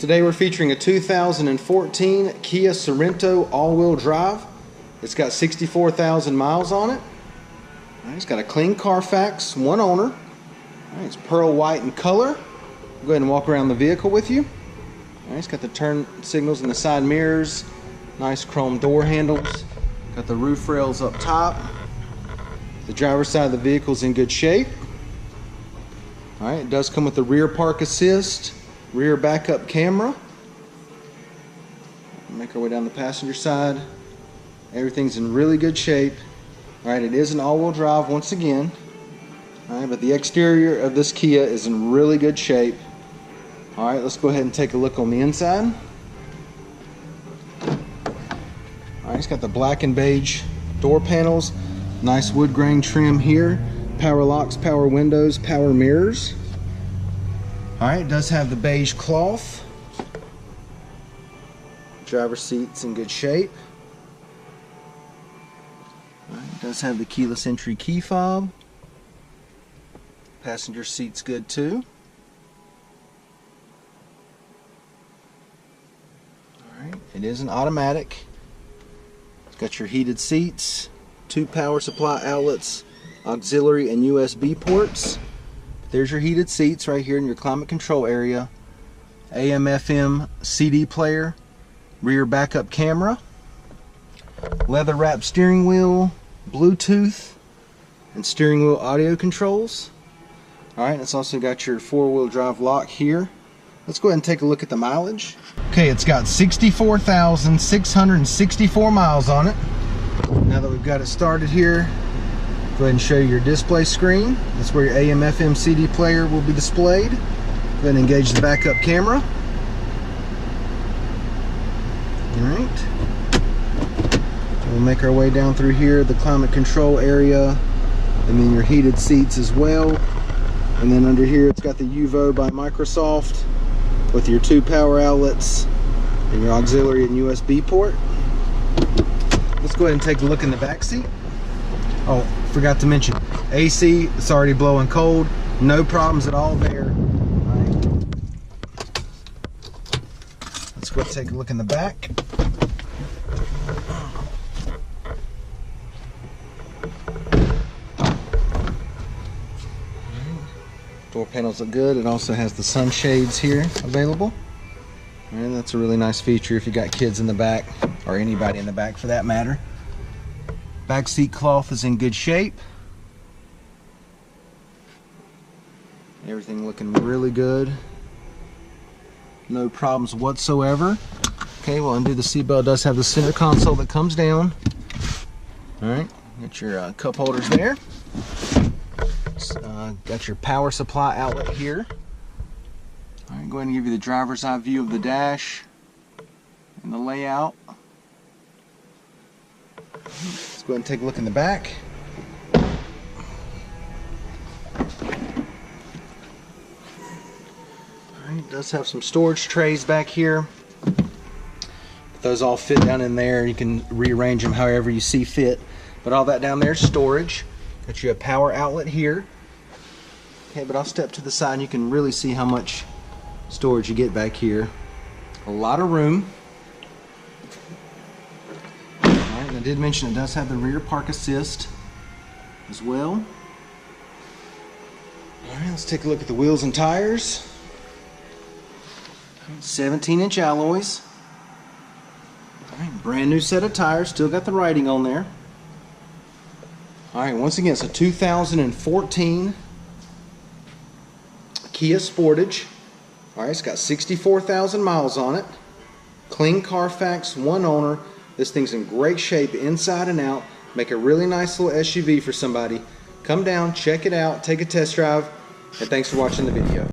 Today we're featuring a 2014 Kia Sorento all-wheel drive. It's got 64,000 miles on it. It's got a clean Carfax, one owner. It's pearl white in color. I'll go ahead and walk around the vehicle with you. It's got the turn signals in the side mirrors, nice chrome door handles, got the roof rails up top. The driver's side of the vehicle is in good shape. It does come with the rear park assist, rear backup camera. Make our way down the passenger side. Everything's in really good shape. It is an all-wheel drive once again. But the exterior of this Kia is in really good shape. Let's go ahead and take a look on the inside. It's got the black and beige door panels, nice wood grain trim here, power locks, power windows, power mirrors. It does have the beige cloth. Driver's seat's in good shape. It does have the keyless entry key fob. Passenger seat's good too. It is an automatic. It's got your heated seats, 2 power supply outlets, auxiliary and USB ports. There's your heated seats right here in your climate control area. AM, FM, CD player, rear backup camera, leather wrapped steering wheel, Bluetooth, and steering wheel audio controls. It's also got your 4-wheel drive lock here. Let's go ahead and take a look at the mileage. Okay, it's got 64,664 miles on it. Now that we've got it started here, go ahead and show you your display screen. That's where your AM, FM, CD player will be displayed. Go ahead and engage the backup camera. We'll make our way down through here, the climate control area, and then your heated seats as well. And then under here, it's got the UVO by Microsoft with your 2 power outlets and your auxiliary and USB port. Let's go ahead and take a look in the back seat. Oh, forgot to mention, AC, it's already blowing cold. No problems at all there. Let's go take a look in the back. Door panels look good. It also has the sunshades here available. And that's a really nice feature if you got kids in the back, or anybody in the back for that matter. Back seat cloth is in good shape. Everything looking really good. No problems whatsoever. Okay, we'll undo the seatbelt. It does have the center console that comes down. Got your cup holders there. Got your power supply outlet here. Go ahead and give you the driver's eye view of the dash and the layout. Let's go ahead and take a look in the back. It does have some storage trays back here. Those all fit down in there. You can rearrange them however you see fit. But all that down there is storage. Got you a power outlet here. Okay, but I'll step to the side and you can really see how much storage you get back here. A lot of room. And I did mention it does have the rear park assist as well. Let's take a look at the wheels and tires. 17-inch alloys. Brand new set of tires, still got the writing on there. Once again, it's a 2014 Kia Sportage. It's got 64,000 miles on it. Clean Carfax, one owner. This thing's in great shape inside and out. Make a really nice little SUV for somebody. Come down, check it out, take a test drive, and thanks for watching the video.